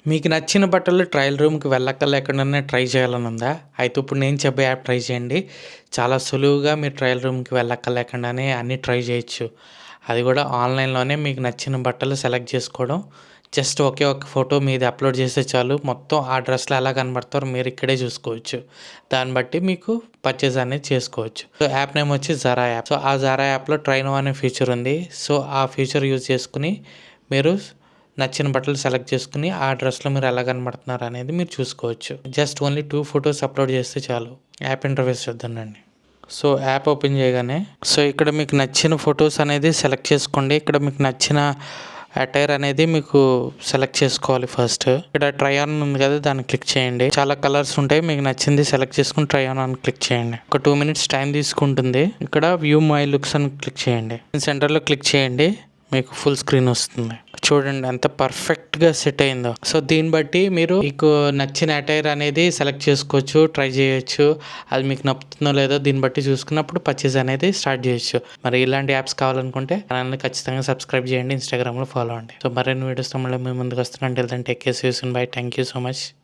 మీకు నచ్చిన బట్టలు ట్రయల్ రూమ్‌కి వెళ్ళక్కర్లేకుండానే ట్రై చేయాలని ఉందా? అయితే ఇప్పుడు నేను చెప్పే యాప్ ట్రై చేయండి. చాలా సులువుగా మీరు ట్రయల్ రూమ్‌కి వెళ్ళక్కర్లేకుండానే అన్నీ ట్రై చేయొచ్చు. అది కూడా ఆన్‌లైన్‌లోనే మీకు నచ్చిన బట్టలు సెలెక్ట్ చేసుకోవడం. జస్ట్ ఒకే ఒక్క ఫోటో మీది అప్‌లోడ్ చేస్తే చాలు. మొత్తం ఆ డ్రెస్‌లో ఎలా కనబడతారో మీరు ఇక్కడే చూసుకోవచ్చు. దాన్ని బట్టి మీకు పర్చేజ్ అనేది చేసుకోవచ్చు. సో, యాప్ నేమ్ వచ్చి జరా యాప్. సో, ఆ జరా యాప్‌లో ట్రై నౌ అనే ఫీచర్ ఉంది. సో, ఆ ఫీచర్ యూజ్ చేసుకొని మీరు నచ్చిన బట్టలు సెలెక్ట్ చేసుకుని ఆ డ్రెస్‌లో మీరు ఎలా కనబడుతున్నారు అనేది మీరు చూసుకోవచ్చు. జస్ట్ ఓన్లీ 2 ఫోటోస్ అప్‌లోడ్ చేస్తే చాలు. యాప్ ఇంటర్ఫేస్ చూద్దామండి. సో, యాప్ ఓపెన్ చేయగానే ఇక్కడ మీకు నచ్చిన ఫోటోస్ అనేది సెలెక్ట్ చేసుకోండి. ఇక్కడ మీకు నచ్చిన అటైర్ అనేది మీకు సెలెక్ట్ చేసుకోవాలి ఫస్ట్. ఇక్కడ ట్రై ఆన్ ఉంది కదా, దాన్ని క్లిక్ చేయండి. చాలా కలర్స్ ఉంటాయి, మీకు నచ్చింది సెలెక్ట్ చేసుకుని ట్రై ఆన్ అని క్లిక్ చేయండి. ఒక 2 మినిట్స్ టైం తీసుకుంటుంది. ఇక్కడ వ్యూ మై లుక్స్ అని క్లిక్ చేయండి. సెంటర్లో క్లిక్ చేయండి, మీకు ఫుల్ స్క్రీన్ వస్తుంది. చూడండి ఎంత పర్ఫెక్ట్గా సెట్ అయిందో. సో, దీన్ని బట్టి మీరు మీకు నచ్చిన అటైర్ అనేది సెలెక్ట్ చేసుకోవచ్చు, ట్రై చేయొచ్చు. అది మీకు నప్పుతుందో లేదో దీన్ని బట్టి చూసుకున్నప్పుడు పర్చేజ్ అనేది స్టార్ట్ చేయొచ్చు. మరి ఇలాంటి యాప్స్ కావాలనుకుంటే ఛానల్ని ఖచ్చితంగా సబ్స్క్రైబ్ చేయండి, ఇన్స్టాగ్రామ్లో ఫాలో అండి. సో, మరిన్ని వీడియోస్తో మళ్ళీ మీ ముందుకు వస్తున్నాను. Take care, see you soon. Bye. Thank you so much.